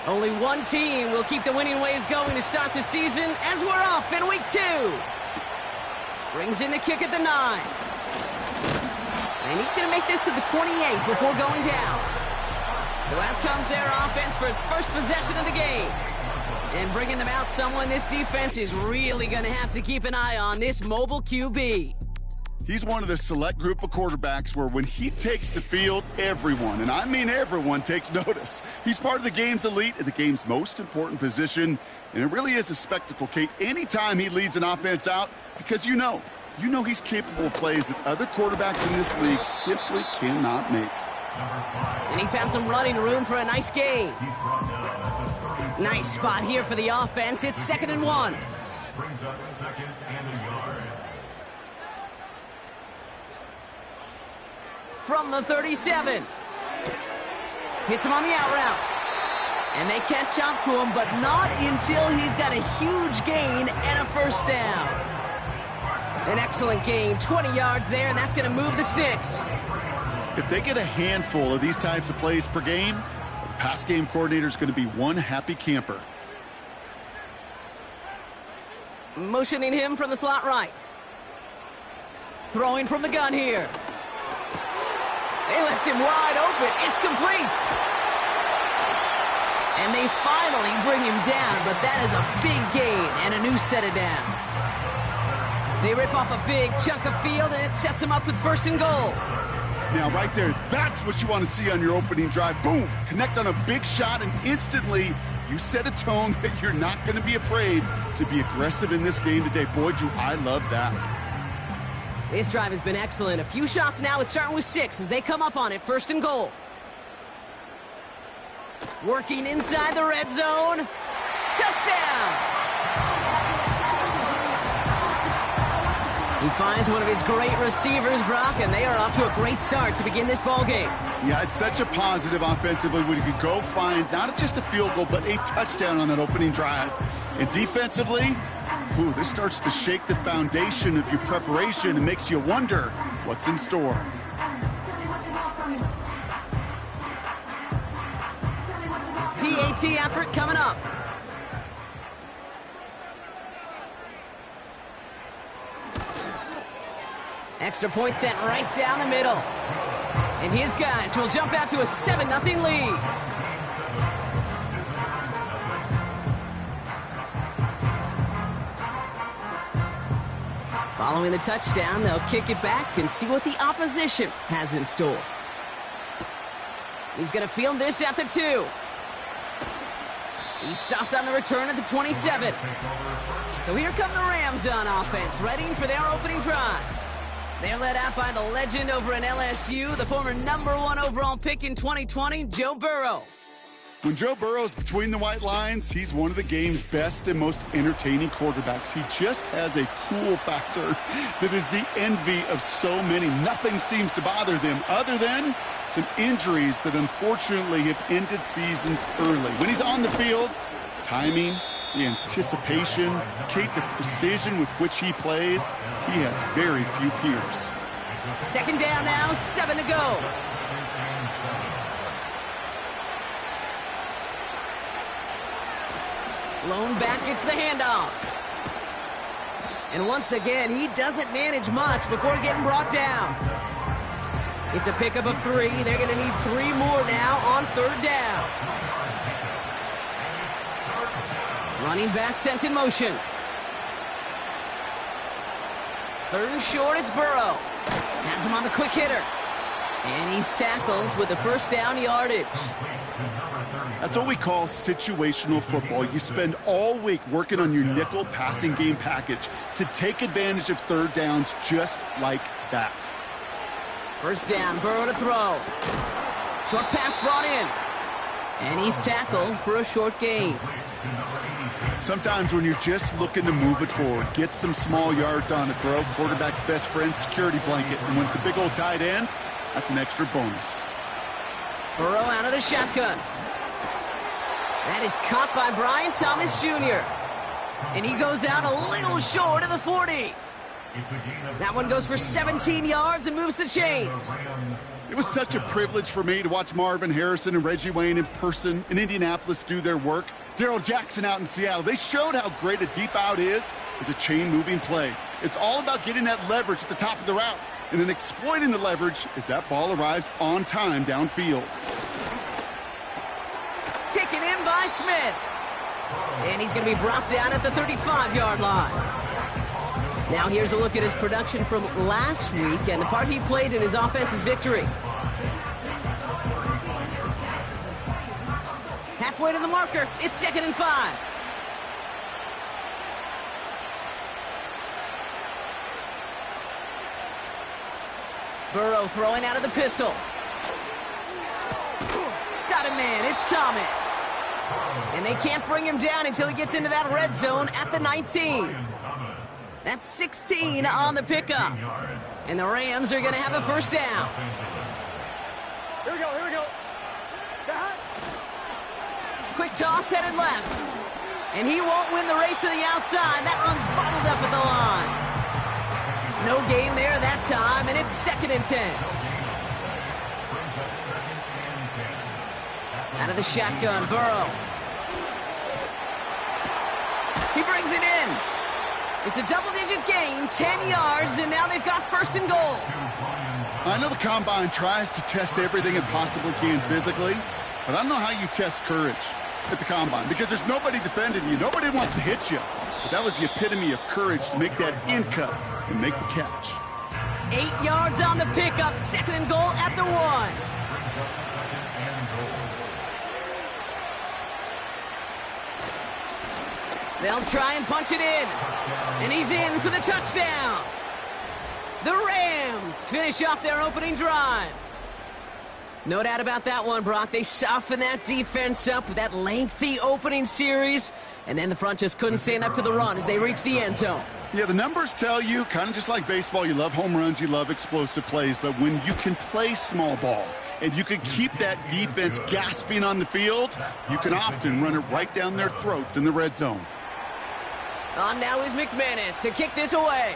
Only one team will keep the winning waves going to start the season as we're off in week 2. Brings in the kick at the 9. And he's going to make this to the 28 before going down. So out comes their offense for its first possession of the game. And bringing them out, someone this defense is really going to have to keep an eye on, this mobile QB. He's one of the select group of quarterbacks where when he takes the field, everyone, and I mean everyone, takes notice. He's part of the game's elite at the game's most important position, and it really is a spectacle, Kate, anytime he leads an offense out, because you know he's capable of plays that other quarterbacks in this league simply cannot make. And he found some running room for a nice gain. Nice spot here for the offense. It's 2nd and 1. Brings up 2nd and a yard. From the 37. Hits him on the out route. And they catch up to him, but not until he's got a huge gain and a first down. An excellent gain, 20 yards there, and that's going to move the sticks. If they get a handful of these types of plays per game, the pass game coordinator is going to be one happy camper. Motioning him from the slot right. Throwing from the gun here. They left him wide open. It's complete. And they finally bring him down, but that is a big gain and a new set of downs. They rip off a big chunk of field, and it sets them up with 1st and goal. Now, right there, that's what you want to see on your opening drive. Boom! Connect on a big shot, and instantly you set a tone that you're not going to be afraid to be aggressive in this game today. Boy, do I love that. This drive has been excellent. A few shots now. It's starting with 6 as they come up on it. 1st and goal. Working inside the red zone. Touchdown! He finds one of his great receivers, Brock, and they are off to a great start to begin this ball game. Yeah, it's such a positive offensively when you could go find not just a field goal, but a touchdown on that opening drive. And defensively, this starts to shake the foundation of your preparation and makes you wonder what's in store. PAT effort coming up. Extra point sent right down the middle. And his guys will jump out to a 7-0 lead. Following the touchdown, they'll kick it back and see what the opposition has in store. He's going to field this at the 2. He's stopped on the return at the 27. So here come the Rams on offense, ready for their opening drive. They're led out by the legend over in LSU, the former #1 overall pick in 2020, Joe Burrow. When Joe Burrow's between the white lines, he's one of the game's best and most entertaining quarterbacks. He just has a cool factor that is the envy of so many. Nothing seems to bother them other than some injuries that unfortunately have ended seasons early. When he's on the field, timing, the anticipation, Kate, the precision with which he plays, he has very few peers. 2nd down now, 7 to go. Lone back gets the handoff. And once again, he doesn't manage much before getting brought down. It's a pickup of 3. They're going to need 3 more now on 3rd down. Running back sent in motion. 3rd and short, it's Burrow. Has him on the quick hitter. And he's tackled with the 1st down yardage. That's what we call situational football. You spend all week working on your nickel passing game package to take advantage of 3rd downs just like that. 1st down, Burrow to throw. Short pass brought in. And he's tackled for a short gain. Sometimes when you're just looking to move it forward, get some small yards on the throw, quarterback's best friend, security blanket. And when it's a big old tight end, that's an extra bonus. Burrow out of the shotgun. That is caught by Brian Thomas Jr. And he goes out a little short of the 40. It's a gain of That one goes for 17 yards and moves the chains. It was such a privilege for me to watch Marvin Harrison and Reggie Wayne in person in Indianapolis do their work. Darrell Jackson out in Seattle. They showed how great a deep out is as a chain-moving play. It's all about getting that leverage at the top of the route and then exploiting the leverage as that ball arrives on time downfield. Taken in by Smith. And he's going to be brought down at the 35-yard line. Now here's a look at his production from last week and the part he played in his offense's victory. Halfway to the marker. It's 2nd and 5. Burrow throwing out of the pistol. Got him in. It's Thomas. And they can't bring him down until he gets into that red zone at the 19. That's 16 on the pickup. And the Rams are going to have a first down. Here we go. Quick toss headed left. And he won't win the race to the outside. That run's bottled up at the line. No gain there that time, and it's 2nd and 10. Out of the shotgun, Burrow. He brings it in. It's a double-digit gain, 10 yards, and now they've got 1st and goal. I know the Combine tries to test everything it possibly can physically, but I don't know how you test courage at the Combine because there's nobody defending you. Nobody wants to hit you. But that was the epitome of courage to make that in cut and make the catch. 8 yards on the pickup, 2nd and goal at the 1. They'll try and punch it in. And he's in for the touchdown. The Rams finish off their opening drive. No doubt about that one, Brock. They softened that defense up with that lengthy opening series. And then the front just couldn't stand up to the run as they reached the end zone. Yeah, the numbers tell you, kind of just like baseball, you love home runs, you love explosive plays. But when you can play small ball and you can keep that defense gasping on the field, you can often run it right down their throats in the red zone. On now is McManus to kick this away.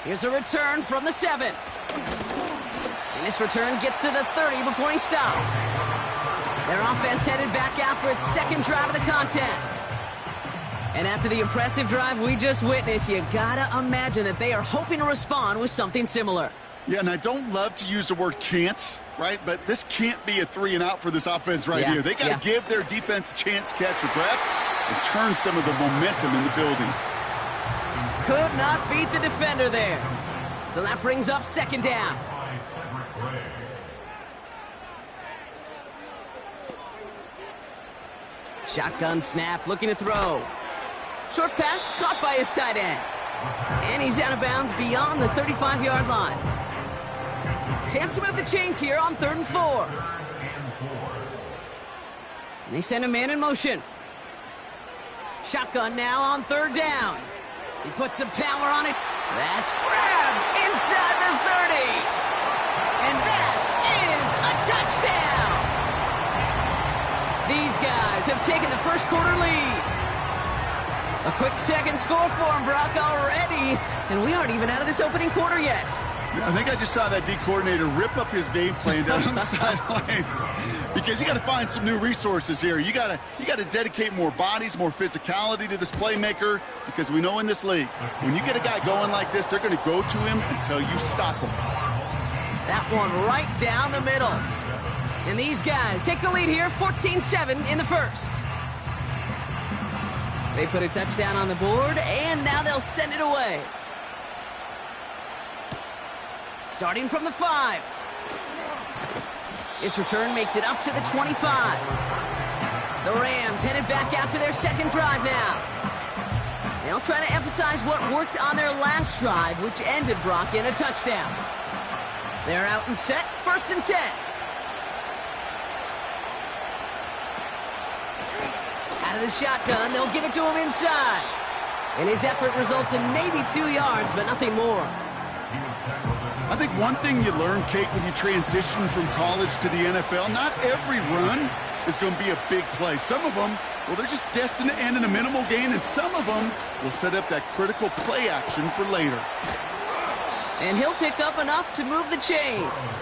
Here's a return from the 7. And this return gets to the 30 before he stopped. Their offense headed back out for its 2nd drive of the contest. And after the impressive drive we just witnessed, you gotta imagine that they are hoping to respond with something similar. Yeah, and I don't love to use the word can't, right? But this can't be a 3 and out for this offense right here. They got to give their defense a chance to catch their breath and turn some of the momentum in the building. Could not beat the defender there. So that brings up 2nd down. Shotgun snap, looking to throw. Short pass caught by his tight end. And he's out of bounds beyond the 35-yard line. Chance to move the chains here on 3rd and 4. And they send a man in motion. Shotgun now on 3rd down. He puts some power on it. That's grabbed inside the 30. And that is a touchdown. These guys have taken the first quarter lead. A quick 2nd score for him, Brock, already. And we aren't even out of this opening quarter yet. I think I just saw that D coordinator rip up his game plan down on the sidelines because you got to find some new resources here. You got to dedicate more bodies, more physicality to this playmaker because we know in this league, when you get a guy going like this, they're going to go to him until you stop him. That one right down the middle. And these guys take the lead here, 14-7 in the 1st. They put a touchdown on the board, and now they'll send it away. Starting from the 5. This return makes it up to the 25. The Rams headed back after their 2nd drive now. They'll try to emphasize what worked on their last drive, which ended, Brock, in a touchdown. They're out and set, 1st and 10. Out of the shotgun, they'll give it to him inside. And his effort results in maybe 2 yards, but nothing more. I think one thing you learn, Kate, when you transition from college to the NFL, not every run is going to be a big play. Some of them, well, they're just destined to end in a minimal gain, and some of them will set up that critical play action for later. And he'll pick up enough to move the chains.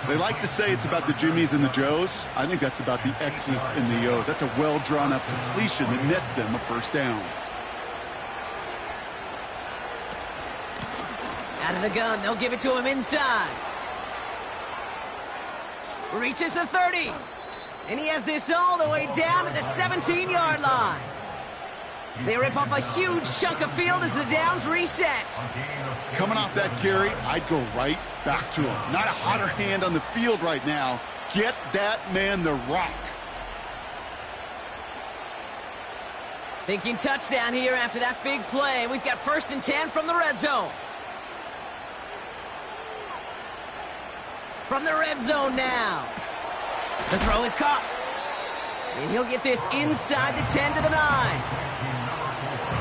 They like to say it's about the Jimmies and the Joes. I think that's about the X's and the O's. That's a well-drawn-up completion that nets them a first down. Out of the gun, they'll give it to him inside. Reaches the 30. And he has this all the way down to the 17-yard line. They rip off a huge chunk of field as the downs reset. Coming off that carry, I'd go right back to him. Not a hotter hand on the field right now. Get that man the rock. Thinking touchdown here after that big play. We've got 1st and 10 from the red zone. From the red zone now. The throw is caught. And he'll get this inside the 10 to the 9.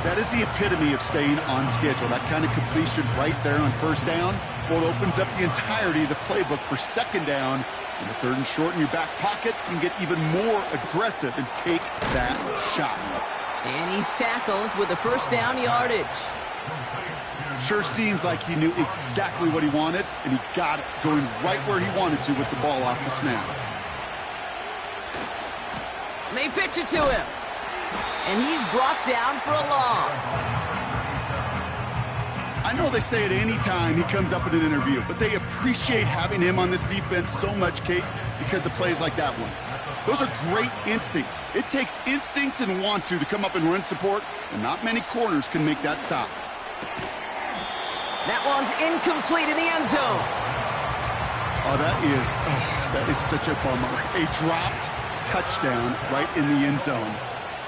That is the epitome of staying on schedule. That kind of completion right there on first down. Well, it opens up the entirety of the playbook for second down. And the 3rd and short in your back pocket can get even more aggressive and take that shot. And he's tackled with the first down yardage. Sure seems like he knew exactly what he wanted, and he got it going right where he wanted to with the ball off the snap. They pitch it to him. And he's brought down for a loss. I know they say it any time he comes up in an interview, but they appreciate having him on this defense so much, Kate, because of plays like that one. Those are great instincts. It takes instincts and want to come up and run support, and not many corners can make that stop. That one's incomplete in the end zone. Oh, that is such a bummer. A dropped touchdown right in the end zone.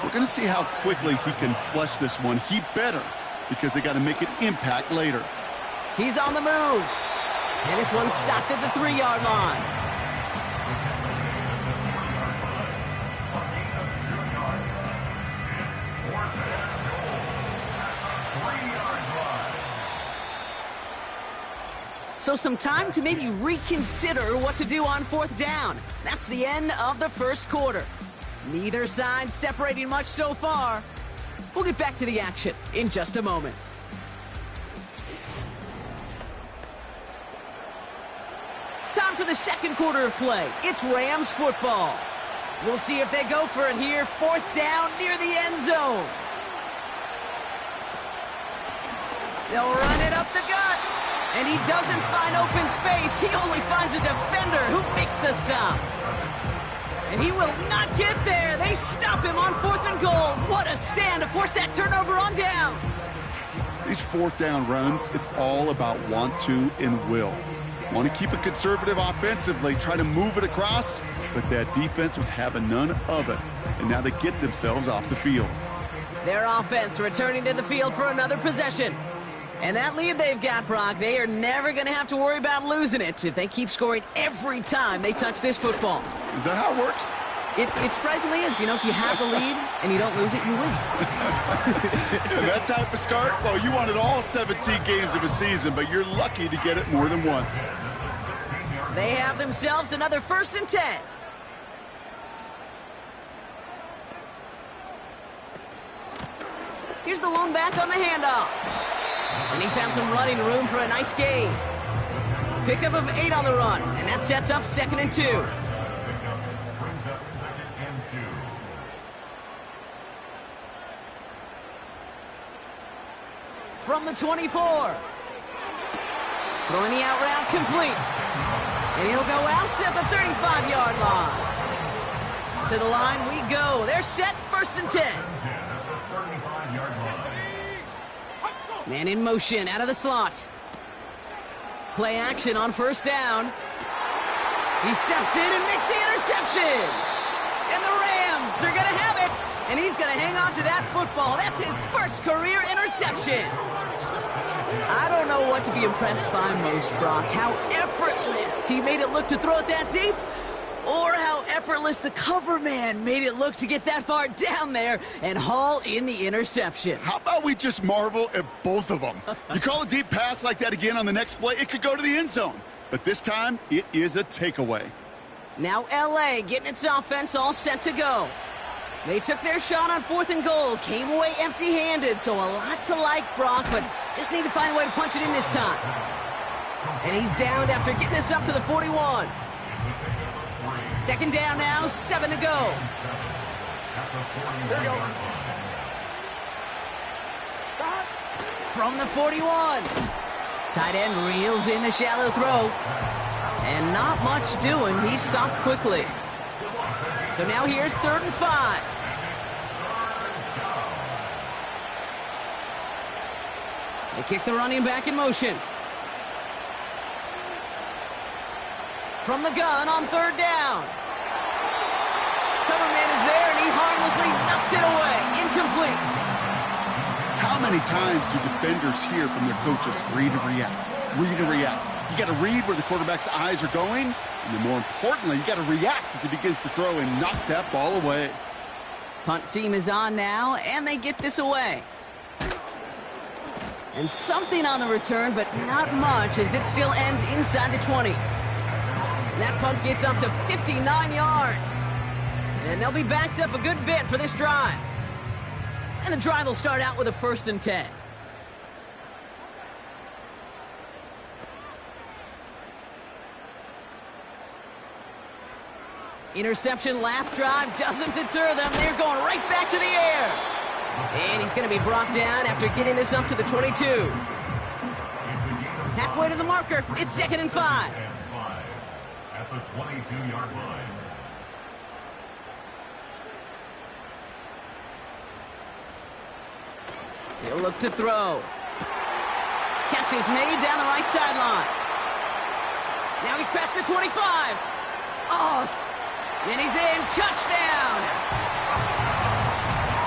We're going to see how quickly he can flush this one. He better, because they got to make an impact later. He's on the move. And this one's stopped at the 3-yard line. So some time to maybe reconsider what to do on 4th down. That's the end of the first quarter. Neither side separating much so far. We'll get back to the action in just a moment. Time for the second quarter of play. It's Rams football. We'll see if they go for it here. 4th down near the end zone. They'll run it up the gut. And he doesn't find open space. He only finds a defender who makes the stop. And he will not get there. They stop him on 4th and goal. What a stand to force that turnover on downs. These 4th down runs, it's all about want to and will. Want to keep it conservative offensively, try to move it across, but that defense was having none of it. And now they get themselves off the field. Their offense returning to the field for another possession. And that lead they've got, Brock, they are never going to have to worry about losing it if they keep scoring every time they touch this football. Is that how it works? It surprisingly is. You know, if you have the lead and you don't lose it, you win. And that type of start, well, you wanted all 17 games of a season, but you're lucky to get it more than once. They have themselves another 1st and 10. Here's the lone back on the handoff. And he found some running room for a nice gain. Pickup of 8 on the run, and that sets up 2nd and 2. From the 24. Throwing the out route complete. And he'll go out at the 35-yard line. To the line we go. They're set, 1st and 10. Man in motion out of the slot. Play action on 1st down. He steps in and makes the interception. And the Rams are going to have it. And he's going to hang on to that football. That's his first career interception. I don't know what to be impressed by most, Brock. How effortless he made it look to throw it that deep, or how effortless the cover man made it look to get that far down there and haul in the interception. How about we just marvel at both of them? You call a deep pass like that again on the next play, it could go to the end zone. But this time, it is a takeaway. Now LA getting its offense all set to go. They took their shot on 4th and goal, came away empty-handed, so a lot to like, Brock, but just need to find a way to punch it in this time. And he's downed after getting this up to the 41. 2nd down now, 7 to go. Here we go. From the 41. Tight end reels in the shallow throw. And not much doing. He stopped quickly. So now here's 3rd and 5. They kick the running back in motion. From the gun on 3rd down. Cover man is there, and he harmlessly knocks it away. Incomplete. How many times do defenders hear from their coaches, read and react, read and react? You got to read where the quarterback's eyes are going, and then more importantly, you got to react as he begins to throw and knock that ball away. Punt team is on now, and they get this away. And something on the return, but not much, as it still ends inside the 20. That punt gets up to 59 yards. And they'll be backed up a good bit for this drive. And the drive will start out with a 1st and 10. Interception last drive doesn't deter them. They're going right back to the air. And he's going to be brought down after getting this up to the 22. Halfway to the marker. It's 2nd and 5. At the 22-yard line. He'll look to throw. Catch is made down the right sideline. Now he's past the 25. Oh, and he's in. Touchdown.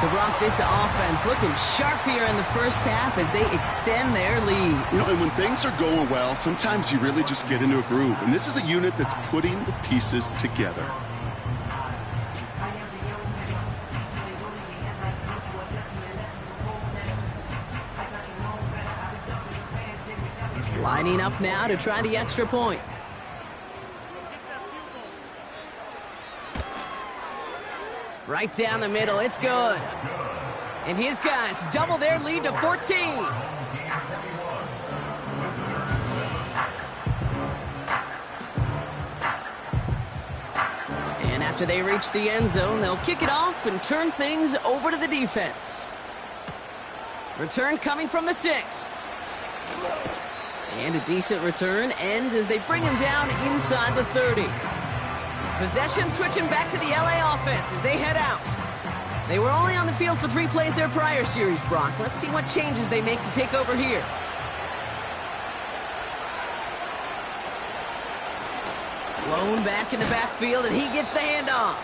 So, Brock, this offense looking sharp here in the first half as they extend their lead. You know, and when things are going well, sometimes you really just get into a groove. And this is a unit that's putting the pieces together. Lining up now to try the extra point. Right down the middle, it's good. And his guys double their lead to 14. And after they reach the end zone, they'll kick it off and turn things over to the defense. Return coming from the 6. And a decent return ends as they bring him down inside the 30. Possession switching back to the LA offense as they head out. They were only on the field for 3 plays their prior series, Brock. Let's see what changes they make to take over here. Lone back in the backfield, and he gets the handoff.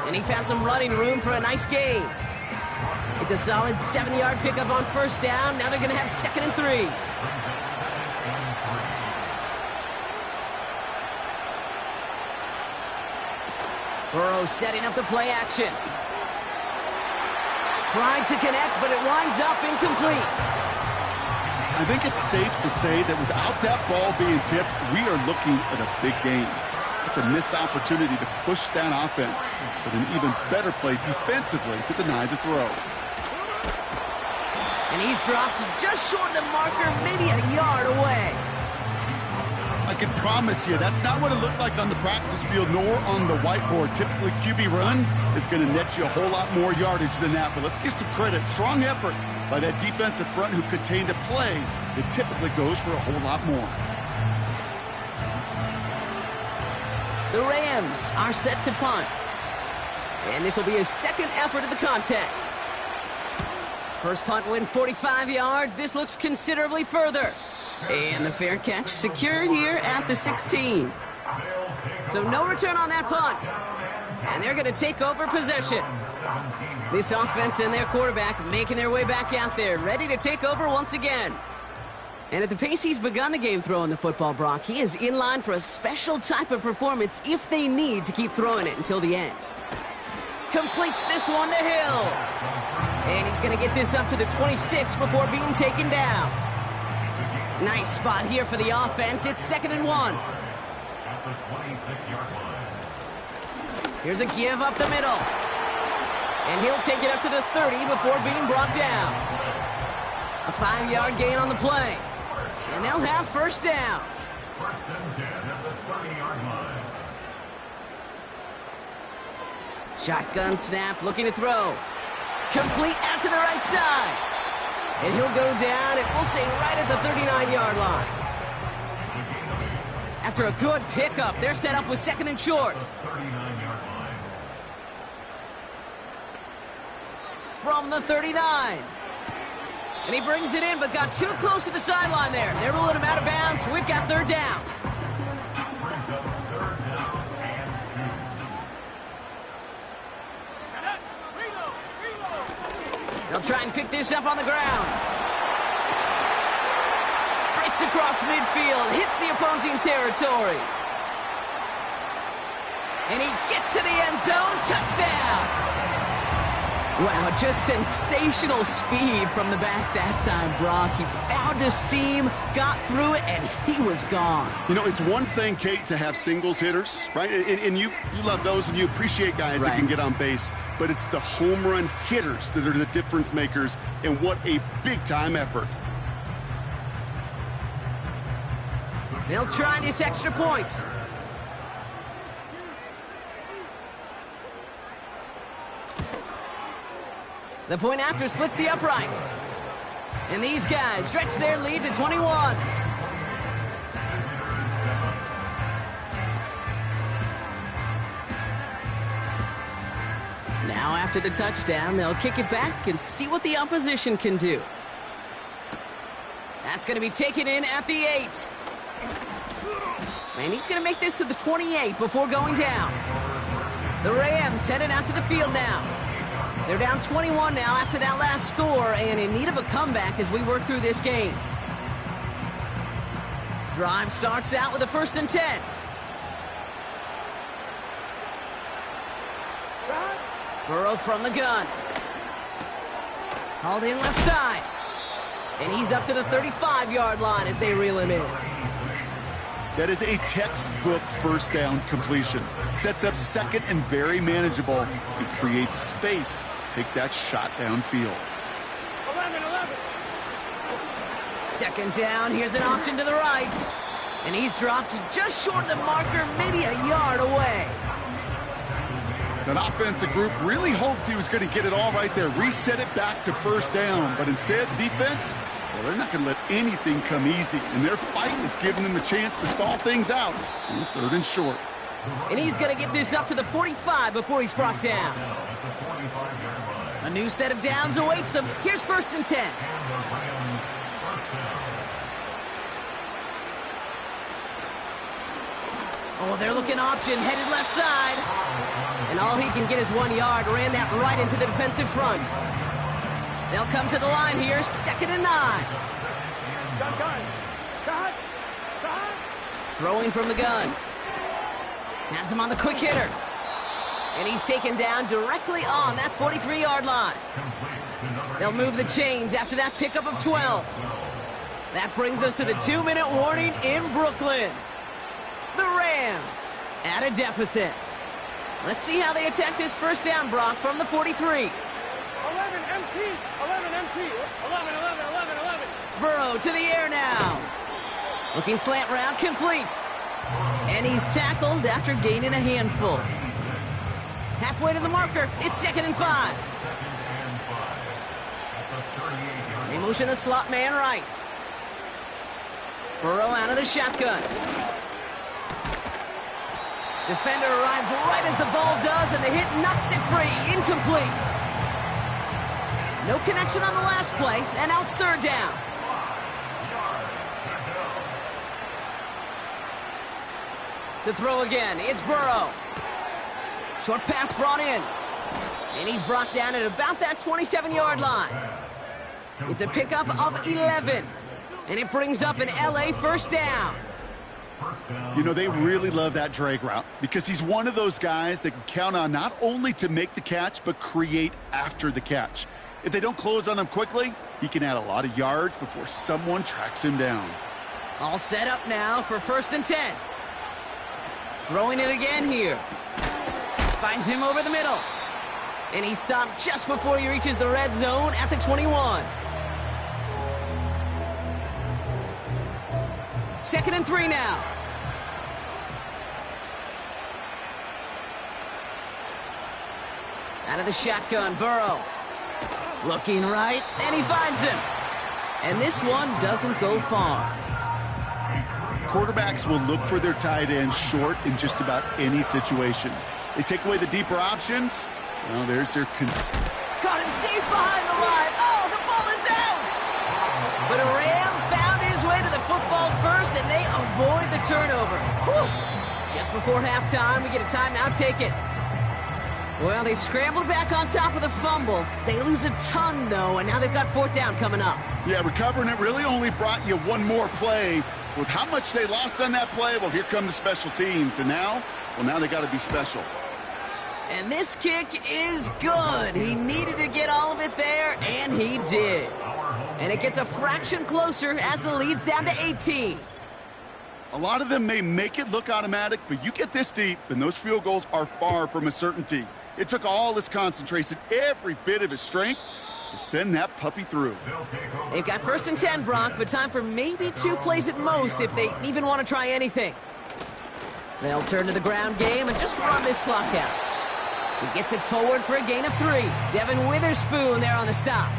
And he found some running room for a nice gain. It's a solid 7-yard pickup on 1st down. Now they're going to have 2nd and 3. Burrow setting up the play action. Trying to connect, but it winds up incomplete. I think it's safe to say that without that ball being tipped, we are looking at a big game. It's a missed opportunity to push that offense, but an even better play defensively to deny the throw. And he's dropped just short of the marker, maybe a yard away. I can promise you that's not what it looked like on the practice field nor on the whiteboard. Typically, QB run is going to net you a whole lot more yardage than that. But let's give some credit. Strong effort by that defensive front who contained a play that typically goes for a whole lot more. The Rams are set to punt. And this will be his 2nd effort of the contest. First punt win 45 yards. This looks considerably further. And the fair catch secured here at the 16. So no return on that punt. And they're going to take over possession. This offense and their quarterback making their way back out there, ready to take over once again. And at the pace he's begun the game throwing the football, Brock, he is in line for a special type of performance if they need to keep throwing it until the end. Completes this one to Hill. And he's going to get this up to the 26 before being taken down. Nice spot here for the offense. It's 2nd and 1. At the 26-yard line. Here's a give up the middle. And he'll take it up to the 30 before being brought down. A 5-yard gain on the play. And they'll have first down. First and 10 at the 30-yard line. Shotgun snap, looking to throw. Complete out to the right side. And he'll go down, and we'll say right at the 39-yard line. After a good pickup, they're set up with second and short. 39-yard line. From the 39. And he brings it in, but got too close to the sideline there. They're ruling him out of bounds. We've got third down. Brings up third down and 2. They'll try and pick this up on the ground. Breaks across midfield, hits the opposing territory. And he gets to the end zone. Touchdown! Wow, just sensational speed from the back that time, Brock. He found a seam, got through it, and he was gone. You know, it's one thing, Kate, to have singles hitters, right? And you love those, and you appreciate guys that can get on base. But it's the home run hitters that are the difference makers, and what a big-time effort. They'll try this extra point. The point after splits the uprights. And these guys stretch their lead to 21. Now after the touchdown, they'll kick it back and see what the opposition can do. That's going to be taken in at the 8. And he's going to make this to the 28 before going down. The Rams headed out to the field now. They're down 21 now after that last score and in need of a comeback as we work through this game. Drive starts out with a 1st and 10. Burrow from the gun. Called in left side. And he's up to the 35-yard line as they reel him in. That is a textbook first down completion. Sets up second and very manageable and creates space to take that shot downfield. 11. Second down, here's an option to the right. And he's dropped just short of the marker, maybe a yard away. That offensive group really hoped he was going to get it all right there, reset it back to first down. But instead, defense, well, they're not going to let anything come easy. And their fight is giving them a chance to stall things out on 3rd and short. And he's going to get this up to the 45 before he's brought down. A new set of downs awaits him. Here's 1st and 10. Oh, they're looking option, headed left side. And all he can get is 1 yard. Ran that right into the defensive front. They'll come to the line here, 2nd and 9. Throwing from the gun. Has him on the quick hitter. And he's taken down directly on that 43-yard line. They'll move the chains after that pickup of 12. That brings us to the 2-minute warning in Brooklyn. The Rams at a deficit. Let's see how they attack this first down, Brock, from the 43. 11 MT. 11. Burrow to the air now. Looking slant route, complete. And he's tackled after gaining a handful. Halfway to the marker, it's 2nd and 5. They motion the slot man right. Burrow out of the shotgun. Defender arrives right as the ball does, and the hit knocks it free. Incomplete. No connection on the last play, and now it's 3rd down. To throw again, it's Burrow. Short pass brought in. And he's brought down at about that 27-yard line. It's a pickup of 11. And it brings up an LA first down. You know, they really love that drag route because he's one of those guys that can count on not only to make the catch, but create after the catch. If they don't close on him quickly, he can add a lot of yards before someone tracks him down. All set up now for 1st and 10. Throwing it again here. Finds him over the middle. And he stopped just before he reaches the red zone at the 21. 2nd and 3 now. Out of the shotgun, Burrow. Looking right, and he finds him. And this one doesn't go far. Quarterbacks will look for their tight end short in just about any situation. They take away the deeper options. Well, there's their Caught him deep behind the line. Oh, the ball is out! But a Ram found his way to the football first, and they avoid the turnover. Whew. Just before halftime, we get a timeout. Take it. Well, they scrambled back on top of the fumble. They lose a ton, though, and now they've got 4th down coming up. Yeah, recovering it really only brought you one more play. With how much they lost on that play, well, here come the special teams. And now, well, now they got to be special. And this kick is good. He needed to get all of it there, and he did. And it gets a fraction closer as the lead's down to 18. A lot of them may make it look automatic, but you get this deep, and those field goals are far from a certainty. It took all his concentration, every bit of his strength, to send that puppy through. They've got 1st and 10, Brock, but time for maybe 2 plays at most if they even want to try anything. They'll turn to the ground game and just run this clock out. He gets it forward for a gain of 3. Devin Witherspoon there on the stop.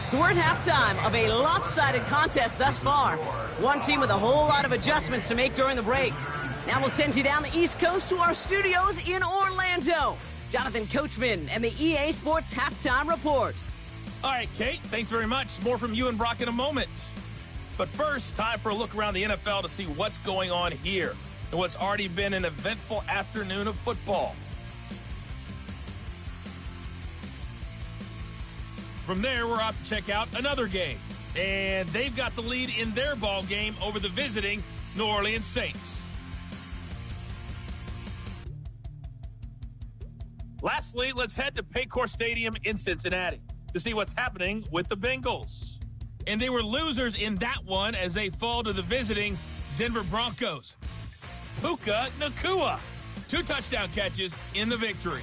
So we're at halftime of a lopsided contest thus far. One team with a whole lot of adjustments to make during the break. Now we'll send you down the East Coast to our studios in Orlando. Jonathan Coachman and the EA Sports Halftime Report. All right, Kate, thanks very much. More from you and Brock in a moment. But first, time for a look around the NFL to see what's going on here and what's already been an eventful afternoon of football. From there, we're off to check out another game. And they've got the lead in their ball game over the visiting New Orleans Saints. Lastly, let's head to Paycor Stadium in Cincinnati to see what's happening with the Bengals. And they were losers in that one as they fall to the visiting Denver Broncos. Puka Nacua, 2 touchdown catches in the victory.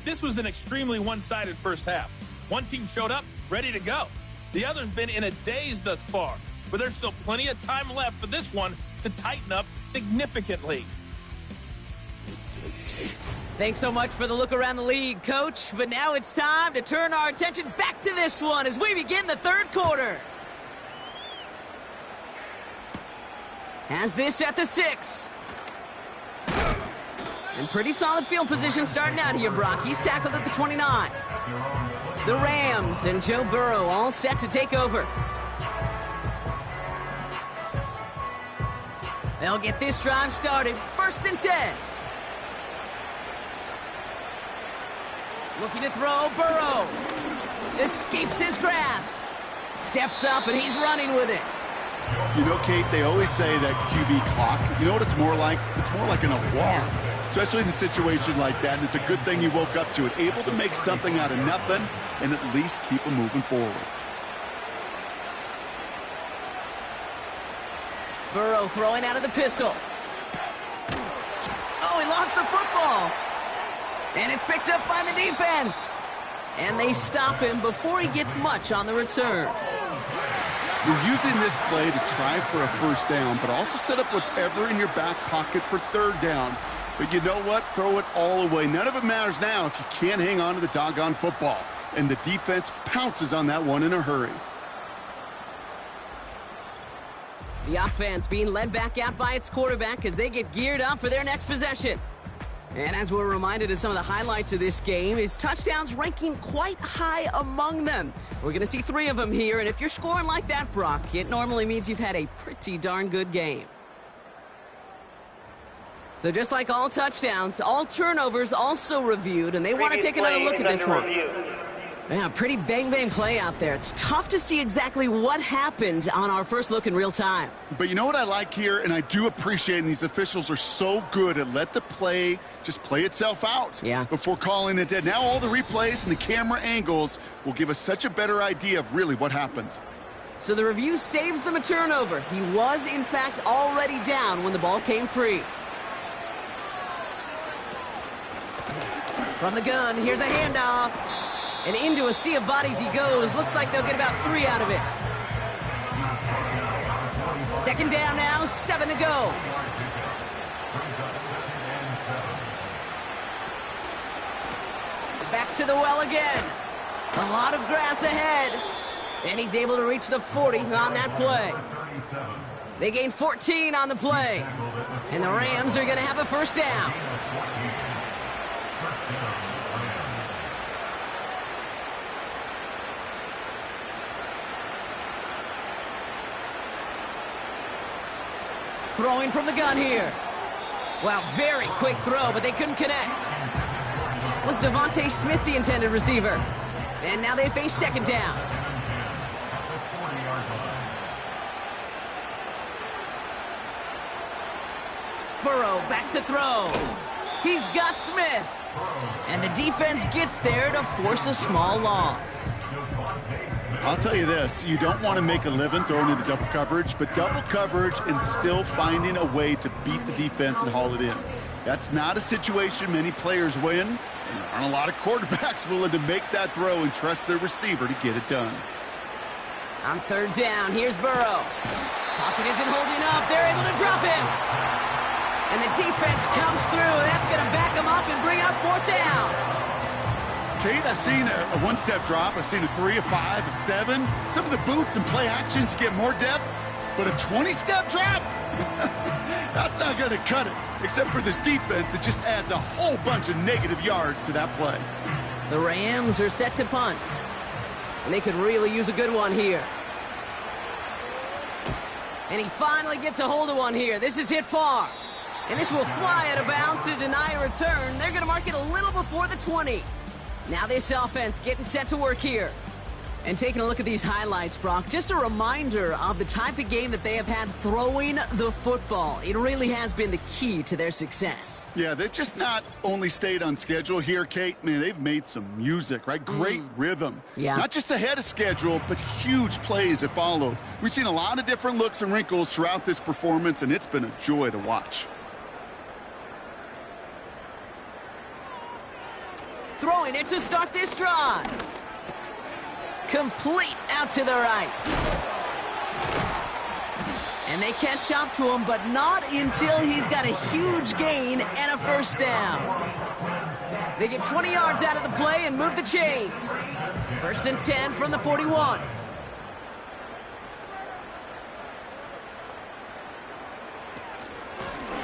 This was an extremely one-sided first half. One team showed up, ready to go. The other's been in a daze thus far, but there's still plenty of time left for this one to tighten up significantly. Thanks so much for the look around the league, Coach. But now it's time to turn our attention back to this one as we begin the 3rd quarter. Has this at the 6. And pretty solid field position starting out here, Brock. He's tackled at the 29. The Rams and Joe Burrow all set to take over. They'll get this drive started. 1st and 10. Looking to throw, Burrow. Escapes his grasp. Steps up, and he's running with it. You know, Kate, they always say that QB clock, you know what it's more like? It's more like an alarm. Especially in a situation like that, and it's a good thing you woke up to it. Able to make something out of nothing and at least keep them moving forward. Burrow throwing out of the pistol. Oh, he lost the football. And it's picked up by the defense. And they stop him before he gets much on the return. You're using this play to try for a 1st down, but also set up whatever in your back pocket for 3rd down. But you know what? Throw it all away. None of it matters now if you can't hang on to the doggone football. And the defense pounces on that one in a hurry. The offense being led back out by its quarterback as they get geared up for their next possession. And as we're reminded of some of the highlights of this game, his touchdowns ranking quite high among them. We're going to see 3 of them here, and if you're scoring like that, Brock, it normally means you've had a pretty darn good game. So just like all touchdowns, all turnovers also reviewed, and they want to take another look at this one. Yeah, pretty bang-bang play out there. It's tough to see exactly what happened on our first look in real time. But you know what I like here, and I do appreciate, and these officials are so good at let the play just play itself out before calling it dead. Now all the replays and the camera angles will give us such a better idea of really what happened. So the review saves them a turnover. He was, in fact, already down when the ball came free. From the gun, here's a handoff. And into a sea of bodies he goes. Looks like they'll get about 3 out of it. Second down now, 7 to go. Back to the well again. A lot of grass ahead. And he's able to reach the 40 on that play. They gain 14 on the play. And the Rams are going to have a first down. Throwing from the gun here. Wow, very quick throw, but they couldn't connect. Was Devontae Smith the intended receiver? And now they face second down. Burrow back to throw. He's got Smith. And the defense gets there to force a small loss. I'll tell you this, you don't want to make a living throwing into double coverage, but double coverage and still finding a way to beat the defense and haul it in. That's not a situation many players win, and there aren't a lot of quarterbacks willing to make that throw and trust their receiver to get it done. On third down, here's Burrow. Pocket isn't holding up. They're able to drop him. And the defense comes through. That's going to back him up and bring up fourth down. Kate, I've seen a one-step drop. I've seen a 3, a 5, a 7. Some of the boots and play actions get more depth, but a 20-step drop? That's not going to cut it, except for this defense that just adds a whole bunch of negative yards to that play. The Rams are set to punt, and they could really use a good one here. And he finally gets a hold of one here. This is hit far, and this will fly out of bounds to deny a return. They're going to mark it a little before the 20. Now this offense getting set to work here. And taking a look at these highlights, Brock, just a reminder of the type of game that they have had throwing the football. It really has been the key to their success. Yeah, they've just not only stayed on schedule here, Kate. Man, they've made some music, right? Great rhythm. Yeah. Not just ahead of schedule, but huge plays that followed. We've seen a lot of different looks and wrinkles throughout this performance, and it's been a joy to watch. Throwing it to start this drive. Complete out to the right. And they catch up to him, but not until he's got a huge gain and a first down. They get 20 yards out of the play and move the chains. First and 10 from the 41.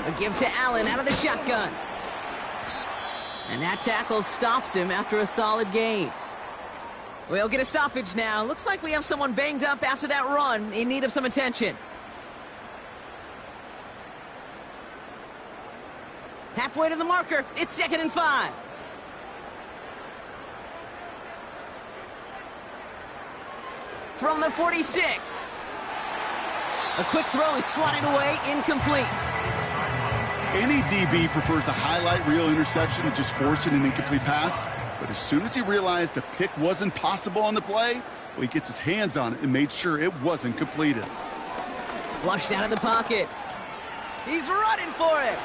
A give to Allen out of the shotgun. And that tackle stops him after a solid gain. We'll get a stoppage now. Looks like we have someone banged up after that run, in need of some attention. Halfway to the marker. It's 2nd and 5. From the 46. A quick throw is swatted away, incomplete. Any DB prefers a highlight reel interception to just forcing an incomplete pass. But as soon as he realized a pick wasn't possible on the play, well, he gets his hands on it and made sure it wasn't completed. Flushed out of the pocket. He's running for it.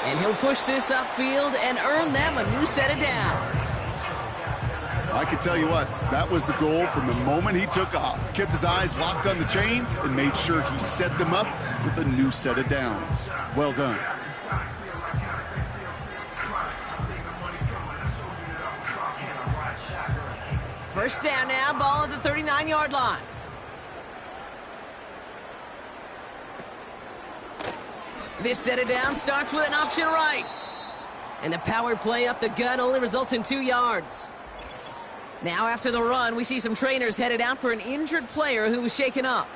And he'll push this upfield and earn them a new set of downs. I can tell you what, that was the goal from the moment he took off. Kept his eyes locked on the chains and made sure he set them up with a new set of downs. Well done. First down now, ball at the 39-yard line. This set of downs starts with an option right. And the power play up the gut only results in 2 yards. Now after the run, we see some trainers headed out for an injured player who was shaken up.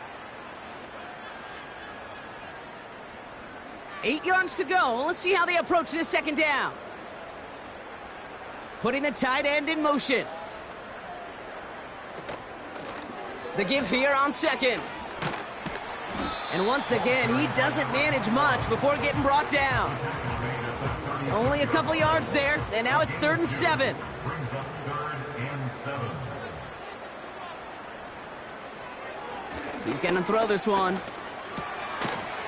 8 yards to go. Let's see how they approach this second down. Putting the tight end in motion. The give here on second. And once again, he doesn't manage much before getting brought down. Only a couple yards there, and now it's 3rd and 7. Brings up 3rd and 7. He's going to throw this one.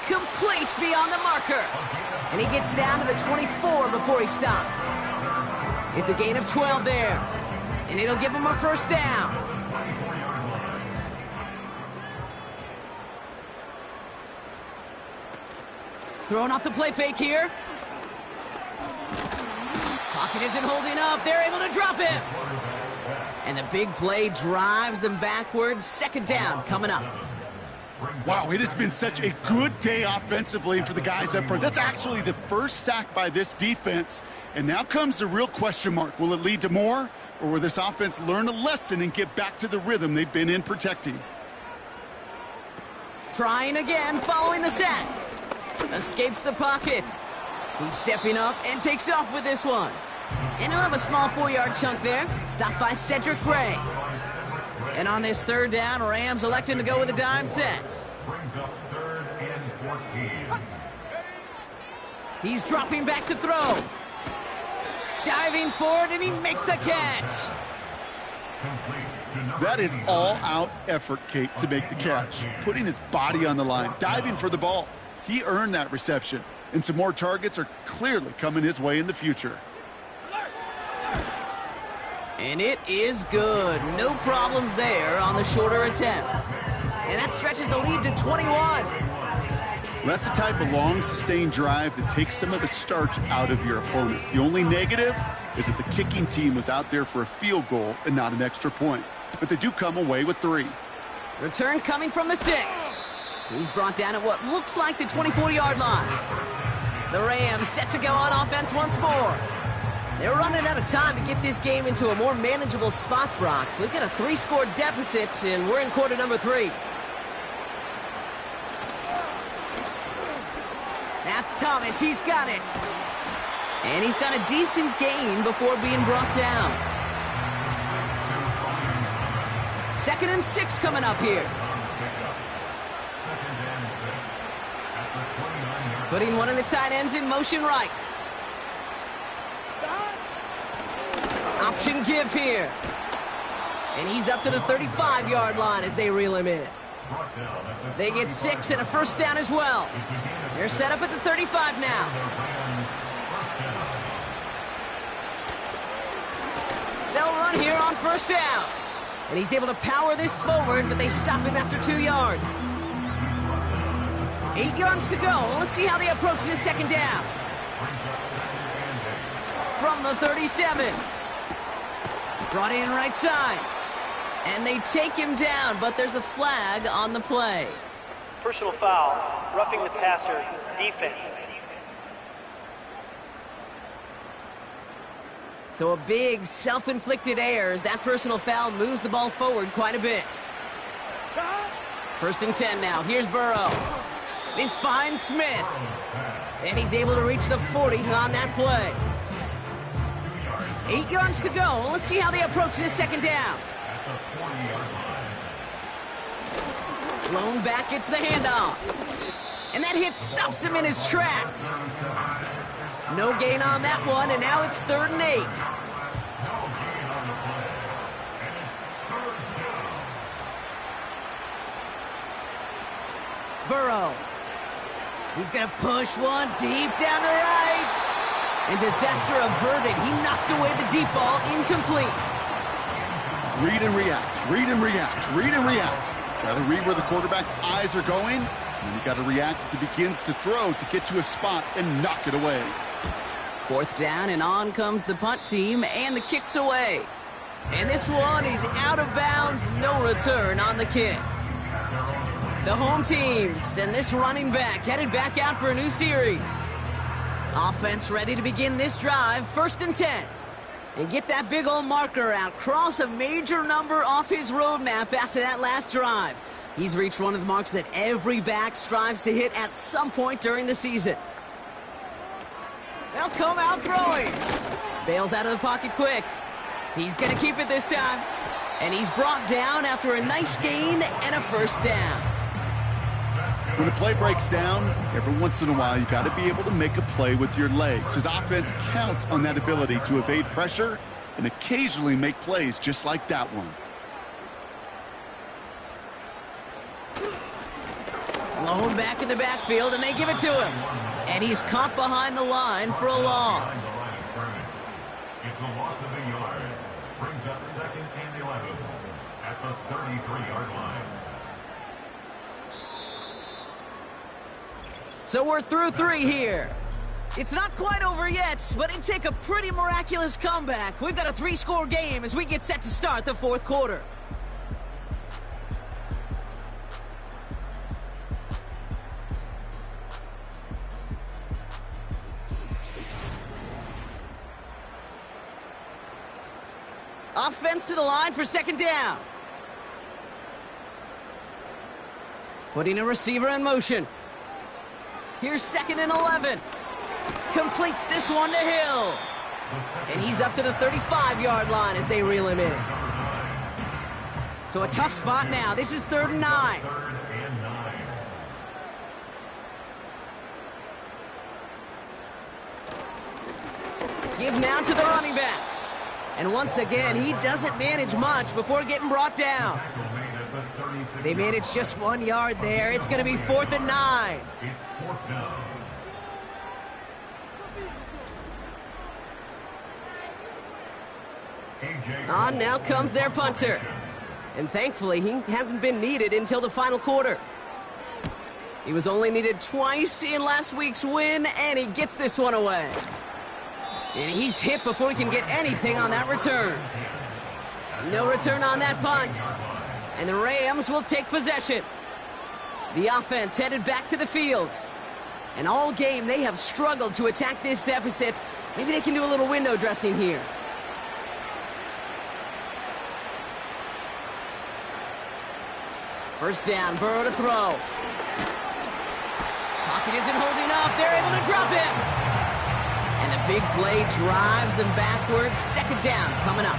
Complete beyond the marker. And he gets down to the 24 before he stopped. It's a gain of 12 there. And it'll give him a first down. Throwing off the play fake here. Pocket isn't holding up. They're able to drop him. And the big play drives them backwards. 2nd down coming up. Wow, it has been such a good day offensively for the guys up front. That's actually the first sack by this defense. And now comes the real question mark. Will it lead to more? Or will this offense learn a lesson and get back to the rhythm they've been in protecting? Trying again following the sack. Escapes the pocket. He's stepping up and takes off with this one. And he'll have a small 4-yard chunk there. Stopped by Cedric Gray. And on this 3rd down, Rams electing to go with a dime set. Brings up 3rd and 14. He's dropping back to throw. Diving forward, and he makes the catch. That is all-out effort, Kate, to make the catch. Putting his body on the line, diving for the ball. He earned that reception. And some more targets are clearly coming his way in the future. And it is good. No problems there on the shorter attempt. And that stretches the lead to 21. That's the type of long, sustained drive that takes some of the starch out of your opponent. The only negative is that the kicking team was out there for a field goal and not an extra point. But they do come away with 3. Return coming from the 6. He's brought down at what looks like the 24-yard line. The Rams set to go on offense once more. They're running out of time to get this game into a more manageable spot, Brock. We've got a 3-score deficit, and we're in quarter number 3. That's Thomas. He's got it. And he's got a decent gain before being brought down. 2nd and 6 coming up here. Putting one of the tight ends in motion right. Option give here. And he's up to the 35-yard line as they reel him in. They get 6 and a first down as well. They're set up at the 35 now. They'll run here on first down. And he's able to power this forward, but they stop him after 2 yards. 8 yards to go. Let's see how they approach this 2nd down. From the 37. Brought in right side. And they take him down, but there's a flag on the play. Personal foul, roughing the passer, defense. So a big self-inflicted error as that personal foul moves the ball forward quite a bit. 1st and 10 now. Here's Burrow. This finds Smith. And he's able to reach the 40 on that play. 8 yards to go. Let's see how they approach this 2nd down. Blown back, gets the handoff. And that hit stops him in his tracks. No gain on that one, and now it's 3rd and 8. Burrow. He's going to push one deep down the right. And disaster averted. He knocks away the deep ball, incomplete. Read and react, read and react, read and react. Got to read where the quarterback's eyes are going, and you got to react as he begins to throw to get to a spot and knock it away. 4th down, and on comes the punt team, and the kick's away. And this one is out of bounds, no return on the kick. The home teams and this running back headed back out for a new series. Offense ready to begin this drive, 1st and 10. And get that big old marker out. Cross a major number off his roadmap after that last drive. He's reached one of the marks that every back strives to hit at some point during the season. They'll come out throwing. Bails out of the pocket quick. He's going to keep it this time. And he's brought down after a nice gain and a first down. When a play breaks down, every once in a while, you got to be able to make a play with your legs. His offense counts on that ability to evade pressure and occasionally make plays just like that one. Blown back in the backfield, and they give it to him. And he's caught behind the line for a loss. It's a loss of a yard. Brings up 2nd and 11 at the 33-yard line. So we're through 3 here. It's not quite over yet, but it'd take a pretty miraculous comeback. We've got a 3-score game as we get set to start the 4th quarter. Offense to the line for 2nd down. Putting a receiver in motion. Here's 2nd and 11. Completes this one to Hill. And he's up to the 35-yard line as they reel him in. So a tough spot now. This is 3rd and 9. Give now to the running back. And once again, he doesn't manage much before getting brought down. They manage just 1 yard there. It's going to be 4th and 9. It's 4th down. On now comes their punter. And thankfully, he hasn't been needed until the final quarter. He was only needed twice in last week's win, and he gets this one away. And he's hit before he can get anything on that return. No return on that punt. And the Rams will take possession. The offense headed back to the field. And all game, they have struggled to attack this deficit. Maybe they can do a little window dressing here. First down, Burrow to throw. Pocket isn't holding up. They're able to drop him. And the big play drives them backwards. 2nd down coming up.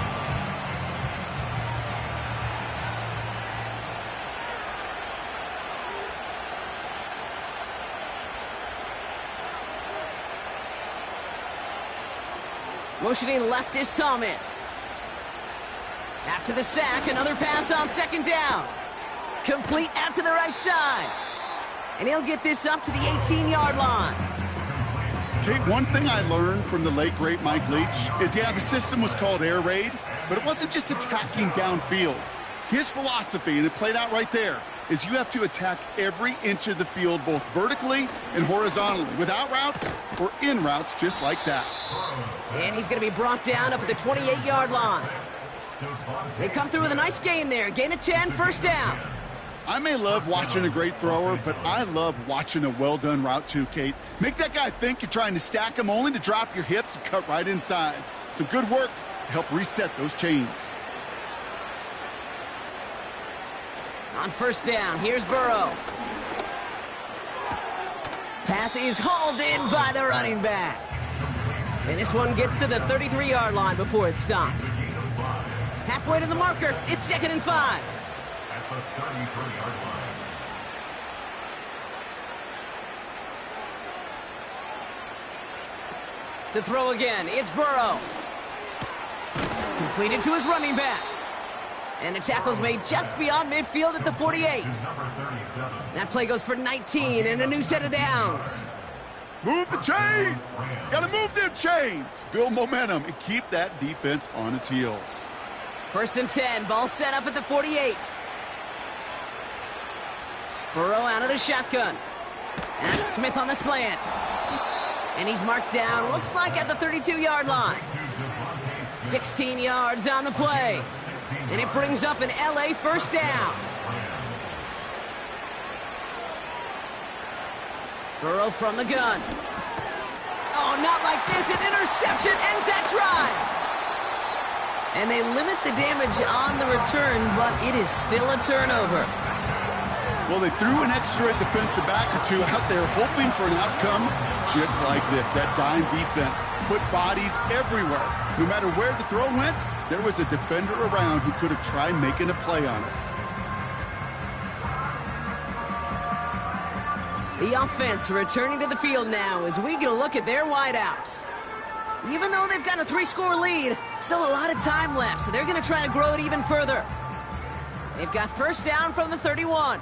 Motioning left is Thomas. After the sack, another pass on 2nd down. Complete out to the right side. And he'll get this up to the 18-yard line. Kate, one thing I learned from the late, great Mike Leach is, the system was called air raid, but it wasn't just attacking downfield. His philosophy, and it played out right there, is you have to attack every inch of the field, both vertically and horizontally, without routes or in routes just like that. And he's going to be brought down up at the 28-yard line. They come through with a nice gain there. Gain of 10, 1st down. I may love watching a great thrower, but I love watching a well-done route too, Kate. Make that guy think you're trying to stack him only to drop your hips and cut right inside. Some good work to help reset those chains. On 1st down, here's Burrow. Pass is hauled in by the running back. And this one gets to the 33-yard line before it's stopped. Halfway to the marker, it's 2nd and 5. At the 33-yard line. To throw again, it's Burrow. Completed to his running back. And the tackle's made just beyond midfield at the 48. That play goes for 19 and a new set of downs. Move the chains! Gotta move them chains! Build momentum and keep that defense on its heels. 1st and 10, ball set up at the 48. Burrow out of the shotgun. That's Smith on the slant. And he's marked down, looks like at the 32-yard line. 16 yards on the play. And it brings up an LA 1st down. Burrow from the gun. Oh, not like this. An interception ends that drive. And they limit the damage on the return, but it is still a turnover. Well, they threw an extra defensive back or two out there hoping for an outcome just like this. That dime defense put bodies everywhere. No matter where the throw went, there was a defender around who could have tried making a play on it. The offense returning to the field now as we get a look at their wideouts. Even though they've got a 3-score lead, still a lot of time left, so they're going to try to grow it even further. They've got first down from the 31.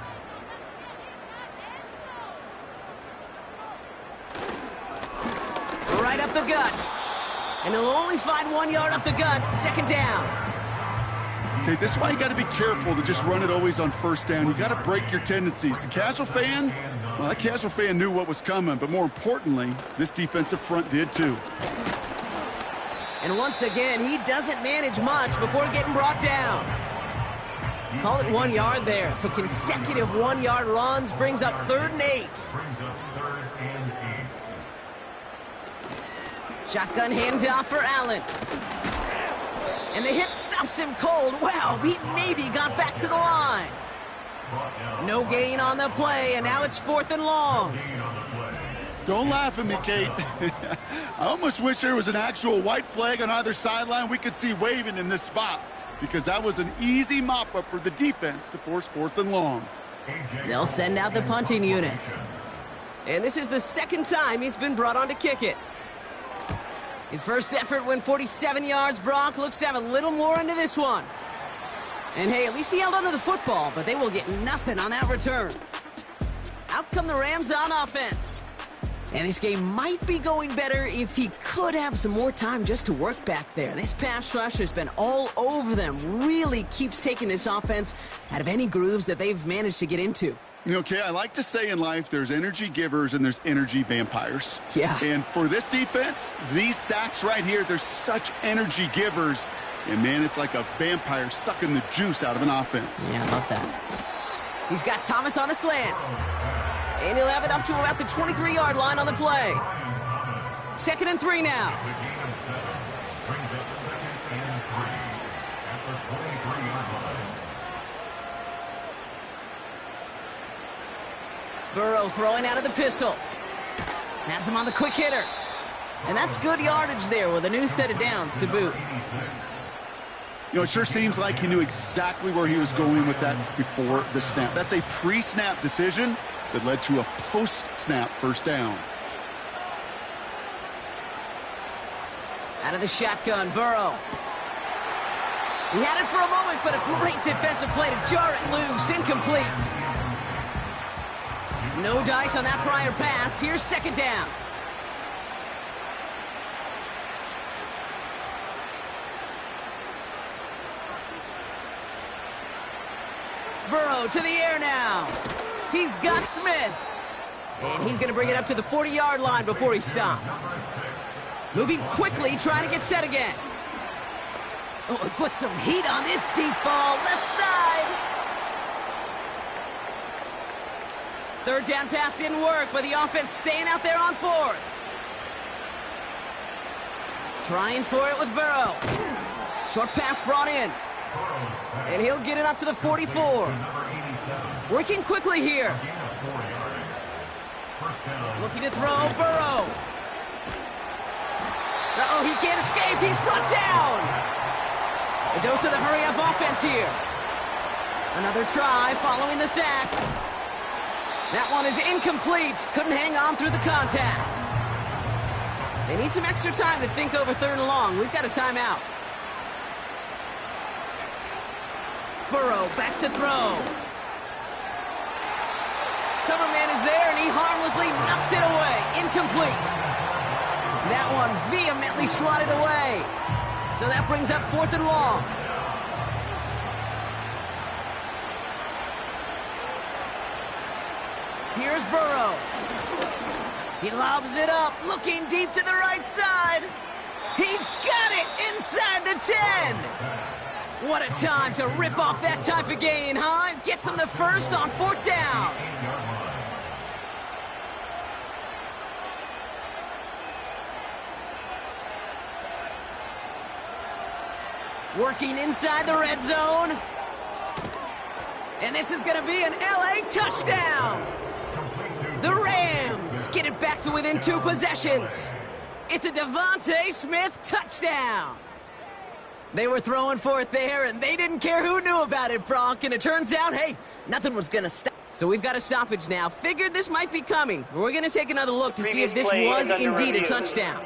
Right up the gut. And he'll only find 1 yard up the gut, second down. Okay, this is why you got to be careful to just run it always on first down. You got to break your tendencies. The casual fan, well, that casual fan knew what was coming, but more importantly, this defensive front did too. And once again, he doesn't manage much before getting brought down. Call it 1 yard there. So consecutive 1-yard runs brings up 3rd and 8. Shotgun handoff for Allen. And the hit stops him cold. Wow, he maybe got back to the line. No gain on the play, and now it's 4th and long. Don't laugh at me, Kate. I almost wish there was an actual white flag on either sideline we could see waving in this spot, because that was an easy mop-up for the defense to force 4th and long. They'll send out the punting unit. And this is the 2nd time he's been brought on to kick it. His first effort went 47 yards. Brock looks to have a little more into this one. And hey, at least he held onto the football, but they will get nothing on that return. Out come the Rams on offense. And this game might be going better if he could have some more time just to work back there. This pass rush has been all over them. Really keeps taking this offense out of any grooves that they've managed to get into. Okay, I like to say in life there's energy givers and there's energy vampires. Yeah. And for this defense, these sacks right here, they're such energy givers. And, man, it's like a vampire sucking the juice out of an offense. Yeah, I love that. He's got Thomas on the slant. And he'll have it up to about the 23-yard line on the play. 2nd and 3 now. Burrow throwing out of the pistol. Has him on the quick hitter. And that's good yardage there with a new set of downs to boot. You know, it sure seems like he knew exactly where he was going with that before the snap. That's a pre-snap decision that led to a post-snap first down. Out of the shotgun, Burrow. He had it for a moment, but a great defensive play to jar it loose. Incomplete. No dice on that prior pass. Here's 2nd down. Burrow to the air now. He's got Smith. And he's going to bring it up to the 40-yard line before he stopped. Moving quickly, trying to get set again. Oh, he put some heat on this deep ball. Left side. 3rd down pass didn't work, but the offense staying out there on 4th. Trying for it with Burrow. Short pass brought in. And he'll get it up to the 44. Working quickly here. Looking to throw, Burrow. Uh-oh, he can't escape. He's brought down. A dose of the hurry-up offense here. Another try following the sack. That one is incomplete. Couldn't hang on through the contact. They need some extra time to think over 3rd and long. We've got a timeout. Burrow back to throw. Cover man is there, and he harmlessly knocks it away. Incomplete. That one vehemently swatted away. So that brings up 4th and long. Here's Burrow. He lobs it up, looking deep to the right side. He's got it inside the 10. What a time to rip off that type of gain, huh? Gets him the first on 4th down. Working inside the red zone. And this is going to be an LA touchdown. The Rams get it back to within 2 possessions. It's a Devontae Smith touchdown. They were throwing for it there, and they didn't care who knew about it, Bronk. And it turns out, hey, nothing was going to stop. So we've got a stoppage now. Figured this might be coming. We're going to take another look to see if this was indeed a touchdown.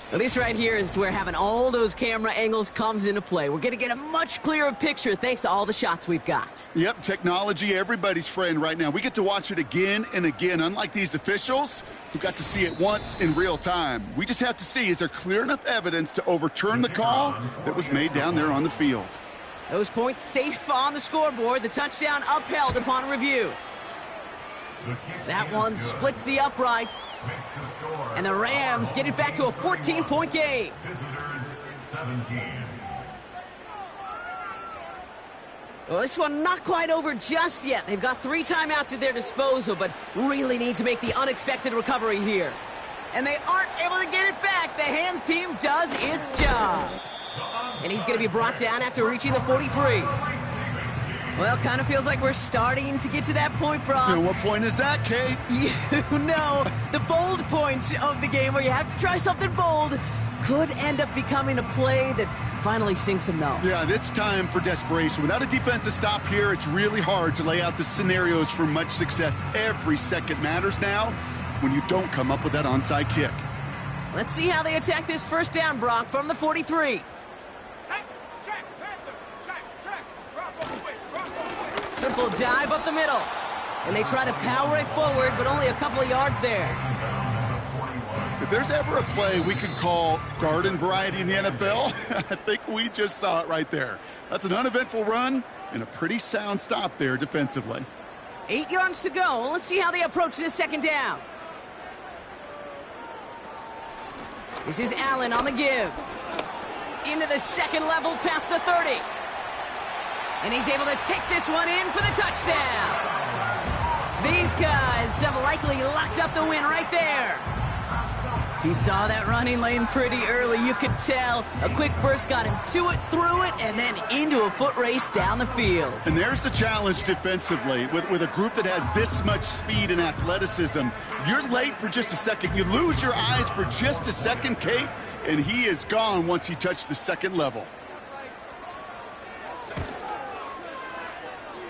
Well, this right here is where having all those camera angles comes into play. We're going to get a much clearer picture thanks to all the shots we've got. Yep, technology, everybody's friend right now. We get to watch it again and again. Unlike these officials, who got to see it once in real time. We just have to see, is there clear enough evidence to overturn the call that was made down there on the field? Those points safe on the scoreboard. The touchdown upheld upon review. That one splits the uprights. And the Rams get it back to a 14-point game. Visitors 17. Well, this one not quite over just yet. They've got 3 timeouts at their disposal, but really need to make the unexpected recovery here. And they aren't able to get it back. The hands team does its job. And he's going to be brought down after reaching the 43. Well, kind of feels like we're starting to get to that point, Brock. And what point is that, Kate? You know, the bold point of the game where you have to try something bold could end up becoming a play that finally sinks him, though. Yeah, it's time for desperation. Without a defensive stop here, it's really hard to lay out the scenarios for much success. Every second matters now when you don't come up with that onside kick. Let's see how they attack this first down, Brock, from the 43. Simple dive up the middle. And they try to power it forward, but only a couple of yards there. If there's ever a play we could call garden variety in the NFL, I think we just saw it right there. That's an uneventful run and a pretty sound stop there defensively. 8 yards to go. Let's see how they approach this second down. This is Allen on the give. Into the second level past the 30. And he's able to take this one in for the touchdown. These guys have likely locked up the win right there. He saw that running lane pretty early. You could tell a quick burst got him to it, through it, and then into a foot race down the field. And there's the challenge defensively. With a group that has this much speed and athleticism, you're late for just a second. You lose your eyes for just a second, Kate, and he is gone once he touched the second level.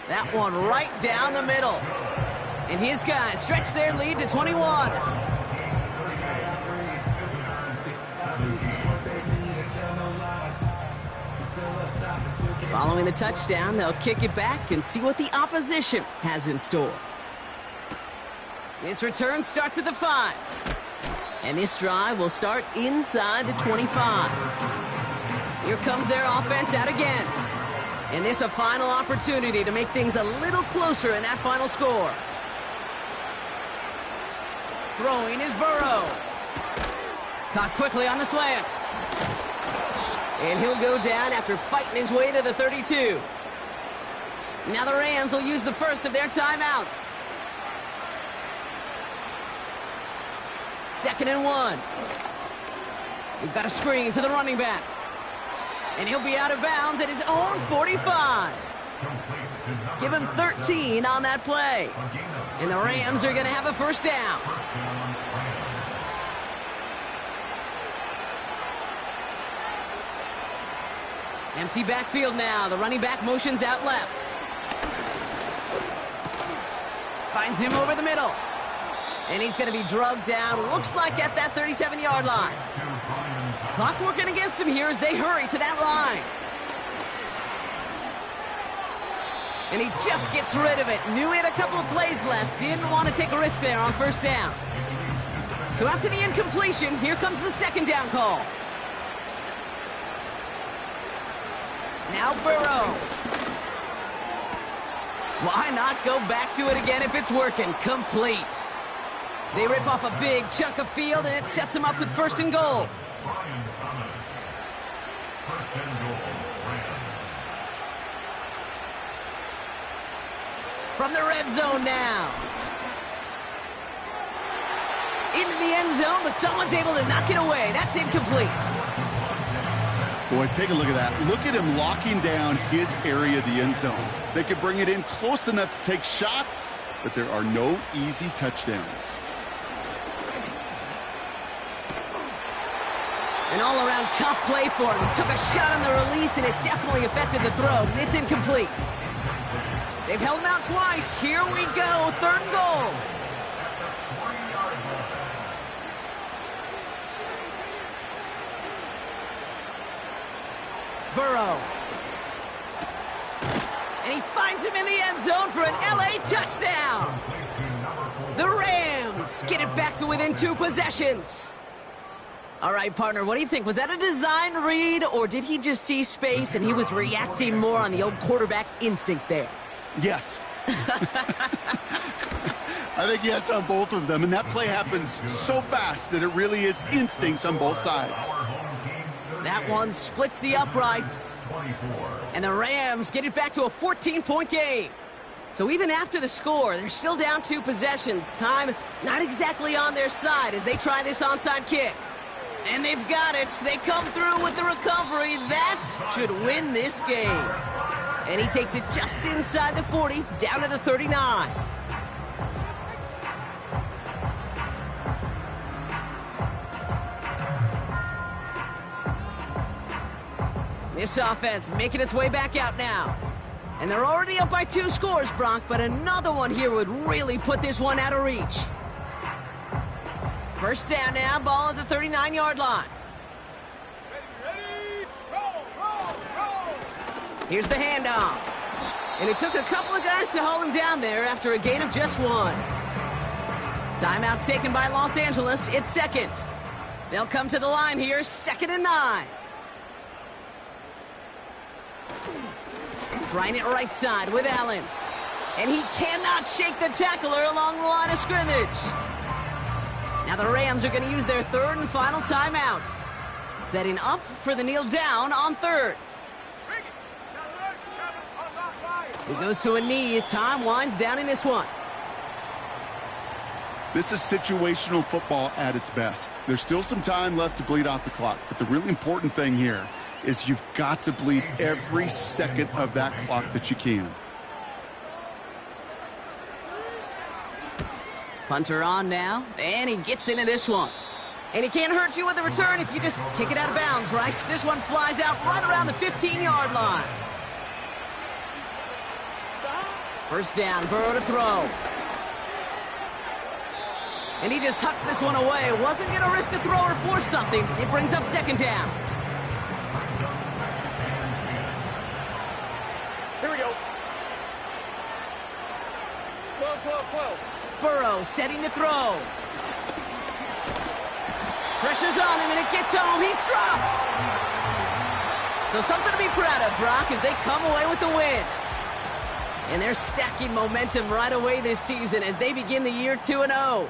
That one right down the middle. And his guys stretch their lead to 21. Following the touchdown, they'll kick it back and see what the opposition has in store. This return starts at the 5. And this drive will start inside the 25. Here comes their offense out again. And this a final opportunity to make things a little closer in that final score. Throwing is Burrow. Caught quickly on the slant. And he'll go down after fighting his way to the 32. Now the Rams will use the first of their timeouts. 2nd and 1. We've got a screen to the running back. And he'll be out of bounds at his own 45. Give him 13 on that play. And the Rams are going to have a first down. Empty backfield now. The running back motions out left. Finds him over the middle. And he's going to be drugged down, looks like at that 37-yard line. Clock working against him here as they hurry to that line. And he just gets rid of it. Knew he had a couple of plays left. Didn't want to take a risk there on first down. So after the incompletion, here comes the second down call. Now Burrow. Why not go back to it again if it's working? Complete. They rip off a big chunk of field, and it sets them up with 1st and goal. Brian Thomas. 1st and goal, Rams. From the red zone now. Into the end zone, but someone's able to knock it away. That's incomplete. Boy, take a look at that. Look at him locking down his area of the end zone. They could bring it in close enough to take shots, but there are no easy touchdowns. An all-around tough play for him. He took a shot on the release, and it definitely affected the throw. It's incomplete. They've held him out twice. Here we go. 3rd and goal. Burrow. And he finds him in the end zone for an LA touchdown. The Rams get it back to within 2 possessions. All right, partner, what do you think? Was that a design read, or did he just see space and he was reacting more on the old quarterback instinct there? Yes. I think yes on both of them, and that play happens so fast that it really is instincts on both sides. That one splits the uprights, and the Rams get it back to a 14-point game. So even after the score, they're still down 2 possessions. Time not exactly on their side as they try this onside kick. And they've got it. They come through with the recovery. That should win this game. And he takes it just inside the 40, down to the 39. This offense making its way back out now. And they're already up by 2 scores, Brock, but another one here would really put this one out of reach. First down now, ball at the 39-yard line. Ready, roll, roll, roll. Here's the handoff. And it took a couple of guys to hold him down there after a gain of just 1. Timeout taken by Los Angeles. It's 2nd. They'll come to the line here, 2nd and 9. Trying it right side with Allen. And he cannot shake the tackler along the line of scrimmage. Now the Rams are going to use their 3rd and final timeout. Setting up for the kneel down on 3rd. He goes to a knee as time winds down in this one. This is situational football at its best. There's still some time left to bleed off the clock, but the really important thing here is you've got to bleed every second of that clock that you can. Punter on now, and he gets into this one. And he can't hurt you with a return if you just kick it out of bounds, right? This one flies out right around the 15-yard line. First down, Burrow to throw. And he just hucks this one away. Wasn't going to risk a throw or force something. It brings up 2nd down. Here we go. 12, 12, 12. Burrow setting to throw. Pressure's on him, and it gets home. He's dropped. So something to be proud of, Brock, as they come away with the win. And they're stacking momentum right away this season as they begin the year 2-0.